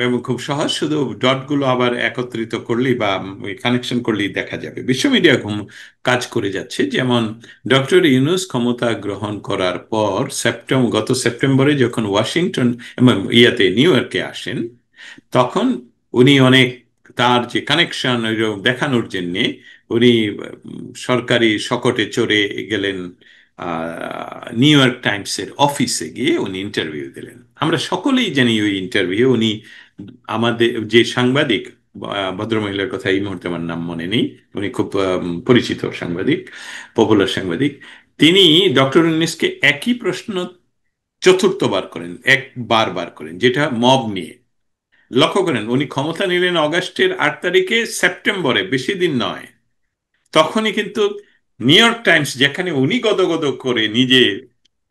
এবং খুব সহজ, শুধু ডটগুলো আবার একত্রিত করলেই বা কানেকশন করলেই দেখা যাবে বিশ্ব মিডিয়া কাজ করে যাচ্ছে। যেমন ডক্টর ইউনূস ক্ষমতা গ্রহণ করার পর গত সেপ্টেম্বরে যখন ওয়াশিংটন এবং নিউ ইয়র্কে আসেন, তখন উনি অনেক তার যে কানেকশন দেখানোর জন্য উনি সরকারি শকটে চড়ে গেলেন নিউ ইয়র্ক টাইমসের অফিসে গিয়ে উনি ইন্টারভিউ দিলেন। আমরা সকলেই জানি ওই ইন্টারভিউ উনি আমাদের যে সাংবাদিক, ভদ্রমহিলার কথা এই মুহূর্তে আমার নাম মনে নেই, উনি খুব পরিচিত সাংবাদিক, পপুলার সাংবাদিক, তিনি ডক্টর ইউনূসকে একই প্রশ্ন চতুর্থবার করেন, বার করেন, যেটা মব নিয়ে। লক্ষ্য করেন উনি ক্ষমতা নিলেন অগাস্টের 8 তারিখে, সেপ্টেম্বরে বেশি দিন নয় তখনই কিন্তু নিউ ইয়র্ক টাইমস, যেখানে উনি গদগদ করে নিজে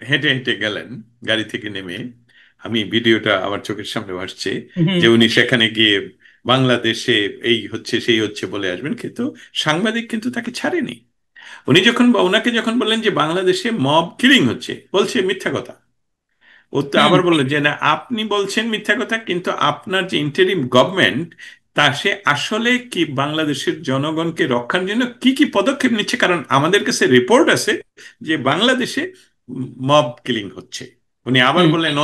হেঁটে হেঁটে গেলেন গাড়ি থেকে নেমে, আমি ভিডিওটা আমার চোখের সামনে ভাসছে, হুম। যে উনি সেখানে গিয়ে বাংলাদেশে এই হচ্ছে সেই হচ্ছে বলে আসবেন, কিন্তু সাংবাদিক কিন্তু তাকে ছাড়েনি। উনি যখন ওনাকে যখন বললেন যে বাংলাদেশে মব কিলিং হচ্ছে, বলছে মিথ্যা কথা। ও তো হুম। আবার বললেন যে না, আপনি বলছেন মিথ্যা কথা, কিন্তু আপনার যে ইন্টারিম গভর্নমেন্ট, তা সে আসলে কি বাংলাদেশের জনগণকে রক্ষার জন্য কি কি পদক্ষেপ নিচ্ছে, কারণ আমাদের কাছে রিপোর্ট আছে যে বাংলাদেশে মব কিলিং হচ্ছে। উনি আবার হুম। বললেন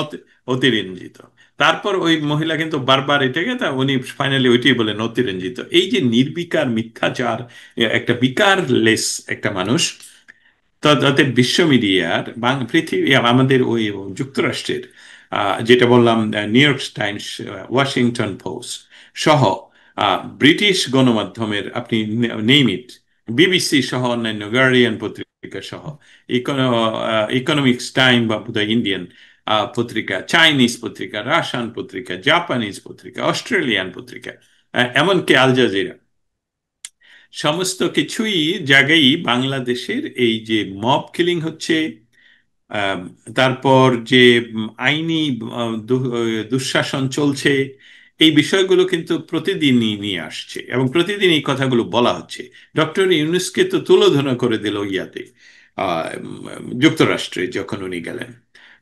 অতিরঞ্জিত। তারপর ওই মহিলা কিন্তু বারবার এটাকে, তা উনি ফাইনালি ওইটাই বলেন অতিরঞ্জিত। এই যে নির্বিকার মিথ্যাচার, একটা বিকারলেস একটা মানুষ, তাতে বিশ্ব মিডিয়ার পৃথিবী, আমাদের ওই যুক্তরাষ্ট্রের যেটা বললাম new York Times, Washington post সহ ব্রিটিশ গণমাধ্যমের, আপনি নেইম ইট, বিবিসি সহ অন্যান্য, গার্ডিয়ান পত্রিকা সহ, ইকোনমিক্স টাইম বা বোধহয় ইন্ডিয়ান পত্রিকা, চাইনিজ পত্রিকা, রাশিয়ান পত্রিকা, জাপানিজ পত্রিকা, অস্ট্রেলিয়ান পত্রিকা, এমনকি আল জাজিরা, সমস্ত কিছুই জায়গায় বাংলাদেশের এই যে মব কিলিং হচ্ছে, আম, তারপর যে আইনি দুঃশাসন চলছে, এই বিষয়গুলো কিন্তু প্রতিদিনই নিয়ে আসছে এবং প্রতিদিন এই কথাগুলো বলা হচ্ছে। ডক্টর ইউনূসকে তো তুলোধনা করে দিল ইয়াতে, যুক্তরাষ্ট্রে যখন উনি গেলেন।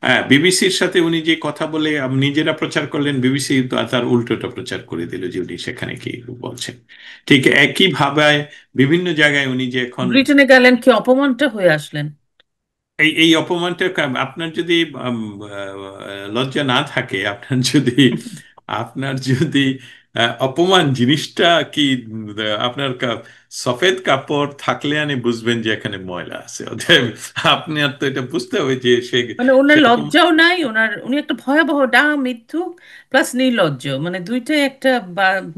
হ্যাঁ, বিবিসির সাথে উনি যে কথা বলে নিজেরা প্রচার করলেন, বিবিসি তার উল্টোটা প্রচার করে দিল যে উনি সেখানে কি বলছেন। ঠিক একইভাবে বিভিন্ন জায়গায় উনি যে এখন ব্রিটেনে গেলেন, কি অপমানটা হয়ে আসলেন। এই এই অপমানটা আপনার যদি লজ্জা না থাকে, আপনার যদি অপমান জিনিসটা কি, আপনার সফেদ কাপড় থাকলে আনি বুঝবেন যে এখানে ময়লা আছে, অতএব আপনি আর তো এটা বুঝতে হবে যে সে মানে ওনার সে লজ্জাও নাই, উনি একটা ভয়াবহ মিথ্যুক প্লাস নির্লজ্জ, মানে দুইটাই একটা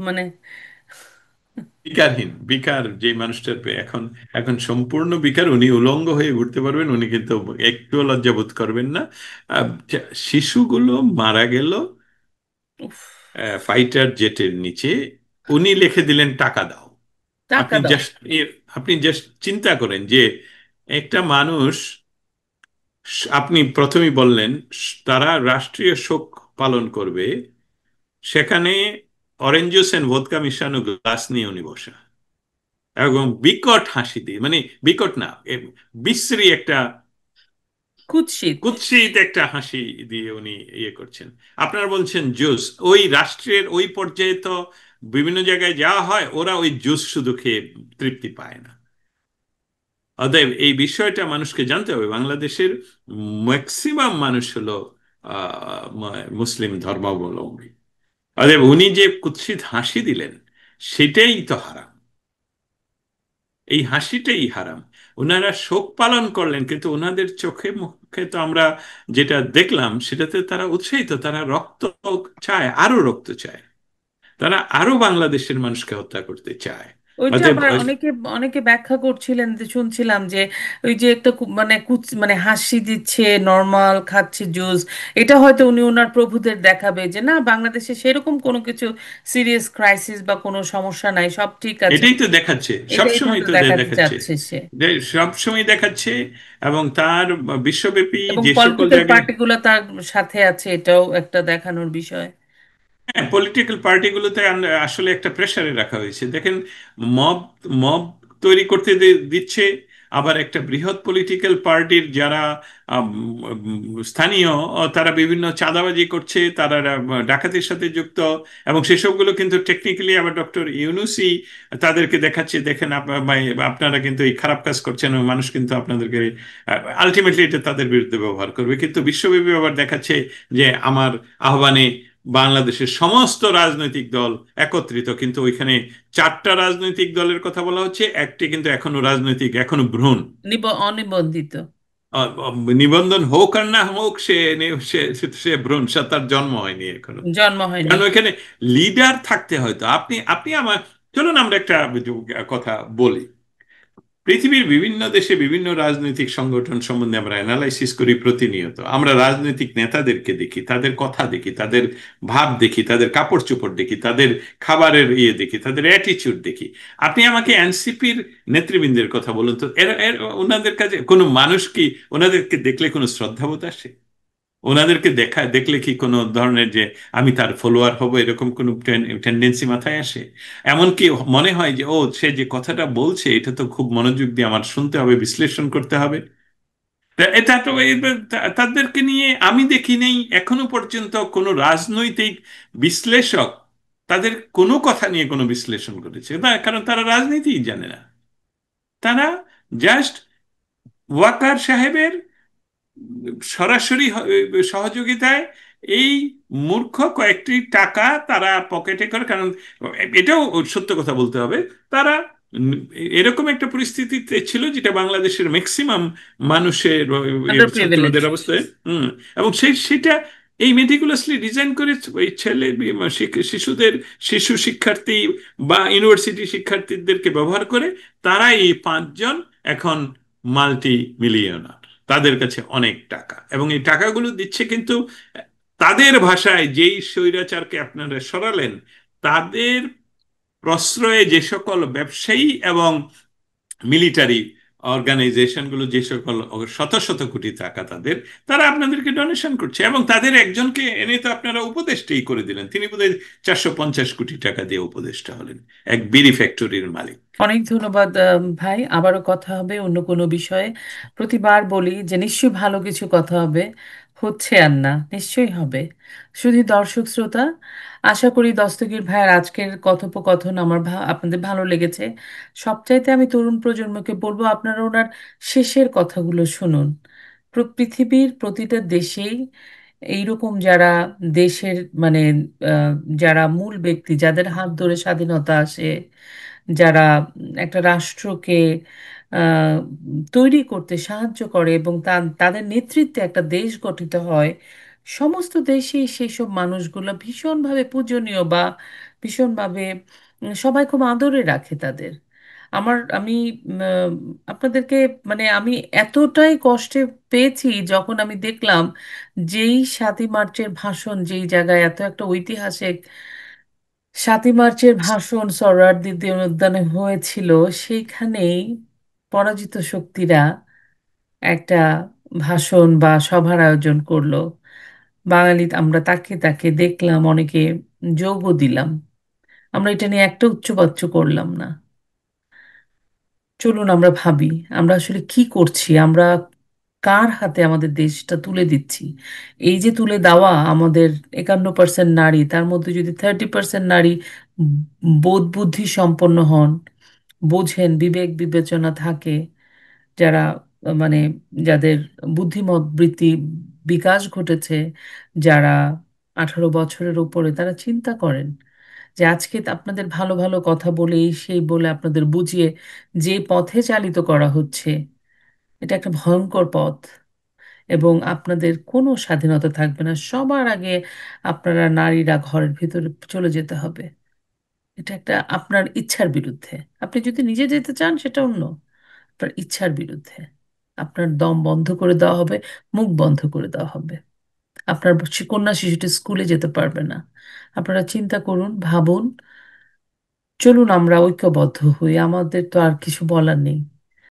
মানে বিকারহীন, বিকার যে মানুষটার এখন এখন সম্পূর্ণ বিকার, উনি উলঙ্গ হয়ে ঘুরতে পারবেন, উনি কিন্তু একটুও লজ্জা বোধ করবেন না। শিশুগুলো মারা গেল উফ, ফাইটার জেটের নিচে, উনি লিখে দিলেন টাকা দাও। টাকা আপনি দাও। জাস্ট আপনি জাস্ট চিন্তা করেন যে একটা মানুষ, আপনি প্রথমেই বললেন তারা রাষ্ট্রীয় শোক পালন করবে, সেখানে অরেঞ্জ জুস এন্ড ভোদকা মিশানো গ্লাস নিয়ে উনি বসা, এবং বিকট হাসি দিয়ে, মানে বিকট না, বিশ্রী একটা কুৎসিত। কুৎসিত একটা হাসি দিয়ে উনি ইয়ে করছেন। আপনারা বলছেন জুস, ওই রাষ্ট্রের ওই পর্যায়ে তো বিভিন্ন জায়গায় যাওয়া হয়, ওরা ওই জুস শুধু খেয়ে তৃপ্তি পায় না। অতএব এই বিষয়টা মানুষকে জানতে হবে, বাংলাদেশের ম্যাক্সিমাম মানুষ হলো মুসলিম ধর্মাবলম্বী। অতএব উনি যে কুৎসিত হাসি দিলেন, সেটাই তো হারাম, এই হাসিটাই হারাম। ওনারা শোক পালন করলেন, কিন্তু ওনাদের চোখে মুখে তো আমরা যেটা দেখলাম সেটাতে তারা উৎসাহিত, তারা রক্ত চায়, আরো রক্ত চায়, তারা আরো বাংলাদেশের মানুষকে হত্যা করতে চায়। ওইটা অতএব আবার অনেকে অনেকে ব্যাখ্যা করছিলেন, যে শুনছিলাম যে ওই যে একটা মানে মানে হাসি দিচ্ছে, নর্মাল খাচ্ছে জুস, এটা হয়তো উনি ওনার প্রভুদের দেখাবে যে না, বাংলাদেশে সেরকম কোনো কিছু সিরিয়াস ক্রাইসিস বা কোনো সমস্যা নাই, সব ঠিক আছে। এটাই তো দেখাচ্ছে, এটাই সবসময় হয়তো তো দেখাতে দেখাচ্ছে, চাচ্ছে সে। সবসময় দেখাচ্ছে। এবং তার বিশ্বব্যাপী এবং যে সকল পলিটিক্যাল জায়গায়, পার্টিগুলো তার সাথে আছে, এটাও একটা দেখানোর বিষয়। হ্যাঁ, পলিটিক্যাল পার্টিগুলোতে আসলে একটা প্রেসারে রাখা হয়েছে। দেখেন, মব মব তৈরি করতে দিচ্ছে, আবার একটা বৃহৎ পলিটিক্যাল পার্টির যারা আম, স্থানীয়, তারা বিভিন্ন চাঁদাবাজি করছে, তারা ডাকাতির সাথে যুক্ত, এবং সেসবগুলো কিন্তু টেকনিক্যালি আবার ডক্টর ইউনূসই তাদেরকে দেখাচ্ছে, দেখেন আপনারা কিন্তু এই খারাপ কাজ করছেন, এবং মানুষ কিন্তু আপনাদেরকে আলটিমেটলি এটা তাদের বিরুদ্ধে ব্যবহার করবে। কিন্তু বিশ্বব্যাপী আবার দেখাচ্ছে যে আমার আহ্বানে বাংলাদেশের সমস্ত রাজনৈতিক দল একত্রিত, কিন্তু ওইখানে চারটা রাজনৈতিক দলের কথা বলা হচ্ছে, একটি কিন্তু এখনো রাজনৈতিক, এখনো ভ্রূণ। অনিবন্ধিত। নিবন্ধন হোক আর না হোক, সে সে সে ভ্রূণ, সে তার জন্ম হয়নি এখনো। জন্ম হয়নি। কারণ ওইখানে লিডার থাকতে হয়তো, আপনি আপনি আমার, চলুন আমরা একটা কথা বলি। পৃথিবীর বিভিন্ন দেশে বিভিন্ন রাজনৈতিক সংগঠন সম্বন্ধে আমরা অ্যানালাইসিস করি প্রতিনিয়ত। আমরা রাজনৈতিক নেতাদেরকে দেখি, তাদের কথা দেখি, তাদের ভাব দেখি, তাদের কাপড় চোপড় দেখি, তাদের খাবারের ইয়ে দেখি, তাদের অ্যাটিচিউড দেখি। আপনি আমাকে এনসিপির নেতৃবৃন্দের কথা বলুন তো, ওনাদের কাছে কোনো মানুষ কি, ওনাদেরকে দেখলে কোনো শ্রদ্ধাবোধ আসে? ওনাদেরকে দেখলে কি কোনো ধরনের যে আমি তার ফলোয়ার হব, এরকম কোনো টেন্ডেন্সি মাথায় আসে? এমনকি মনে হয় যে ও, সে যে কথাটা বলছে এটা তো খুব মনোযোগ দিয়ে আমার শুনতে হবে, বিশ্লেষণ করতে হবে। এটা তো তাদেরকে নিয়ে আমি দেখি নেই এখনো পর্যন্ত কোনো রাজনৈতিক বিশ্লেষক তাদের কোনো কথা নিয়ে কোনো বিশ্লেষণ করেছে না, কারণ তারা রাজনীতিই জানে না। তারা জাস্ট ওয়াকার সাহেবের সরাসরি সহযোগিতায় এই মূর্খ কয়েকটি টাকা তারা পকেটে করে। কারণ এটাও সত্য কথা বলতে হবে, তারা উম, এরকম একটা পরিস্থিতিতে ছিল যেটা বাংলাদেশের ম্যাক্সিমাম মানুষের আন্ডার প্রিভিলেজ। ছাত্রদের অবস্থায়। এবং সেটা এই মেটিকুলাসলি ডিজাইন করে এই ছেলে শিশুদের, শিশু শিক্ষার্থী বা ইউনিভার্সিটি শিক্ষার্থীদেরকে ব্যবহার করে তারা এই পাঁচজন এখন মাল্টি মিলিয়নার। তাদের কাছে অনেক টাকা, এবং এই টাকাগুলো দিচ্ছে কিন্তু তাদের ভাষায়, যেই স্বৈরাচারকে আপনারা সরালেন তাদের প্রশ্রয়ে যে সকল ব্যবসায়ী এবং মিলিটারি অর্গানাইজেশনগুলো, যে সকল শত শত কোটি টাকা তাদের, তারা আপনাদেরকে ডোনেশন করছে। এবং তাদের একজনকে এনে তো আপনারা উপদেষ্টাই করে দিলেন, তিনি বোধহয় 450 কোটি টাকা দিয়ে উপদেষ্টা হলেন, এক বিড়ি ফ্যাক্টরির মালিক। অনেক ধন্যবাদ ভাই, আবারও কথা হবে অন্য কোনো বিষয়ে। প্রতিবার বলি যে নিশ্চয়ই ভালো কিছু কথা হবে, হচ্ছে আর না, নিশ্চয়ই হবে। শুধু দর্শক শ্রোতা, আশা করি দস্তগীর ভাইয়ের আজকের কথোপকথন আমার আপনাদের ভালো লেগেছে। সবচাইতে আমি তরুণ প্রজন্মকে বলবো আপনারা ওনার শেষের কথাগুলো শুনুন। পৃথিবীর প্রতিটা দেশেই এইরকম যারা দেশের মানে আহ, যারা মূল ব্যক্তি, যাদের হাত ধরে স্বাধীনতা আসে, যারা একটা রাষ্ট্রকে আহ, তৈরি করতে সাহায্য করে এবং তাদের নেতৃত্বে একটা দেশ গঠিত হয়, সমস্ত দেশেই সেই সব মানুষগুলো ভীষণভাবে পূজনীয় বা ভীষণভাবে সবাই খুব আদরে রাখে তাদের। আমি আপনাদেরকে মানে আমি এতটাই কষ্টে পেয়েছি যখন আমি দেখলাম যেই 7ই মার্চের ভাষণ, যেই জায়গায় এত একটা ঐতিহাসিক 7ই মার্চের ভাষণ সোহরাওয়ার্দী উদ্যানে হয়েছিল, সেইখানেই পরাজিত শক্তিরা একটা ভাষণ বা সভার আয়োজন করলো। বাঙালি আমরা তাকে তাকে দেখলাম, অনেকে যোগও দিলাম। আমরা এটা নিয়ে একটা উচ্চবাচ্য করলাম না। চলুন আমরা ভাবি আমরা আসলে কি করছি, আমরা কার হাতে আমাদের দেশটা তুলে দিচ্ছি। এই যে তুলে দেওয়া, আমাদের 51% নারী, তার মধ্যে যদি 30% নারী বোধ বুদ্ধি সম্পন্ন হন, বোঝেন, বিবেক বিবেচনা থাকে, যারা মানে যাদের বুদ্ধিমত বৃত্তি বিকাশ ঘটেছে, যারা 18 বছরের উপরে, তারা চিন্তা করেন যে আজকে আপনাদের ভালো ভালো কথা বলে এই সেই বলে আপনাদের বুঝিয়ে যে পথে চালিত করা হচ্ছে, এটা একটা ভয়ঙ্কর পথ। এবং আপনাদের কোনো স্বাধীনতা থাকবে না, সবার আগে আপনারা নারীরা ঘরের ভিতরে চলে যেতে হবে। এটা একটা আপনার ইচ্ছার বিরুদ্ধে। আপনি যদি নিজে যেতে চান সেটা অন্য, আপনার ইচ্ছার বিরুদ্ধে। আপনার দম বন্ধ করে দেওয়া হবে, মুখ বন্ধ করে দেওয়া হবে। আপনার কন্যা শিশুটি স্কুলে যেতে পারবে না। আপনারা চিন্তা করুন, ভাবুন। চলুন আমরা ঐক্যবদ্ধ হই, আমাদের তো আর কিছু বলার নেই।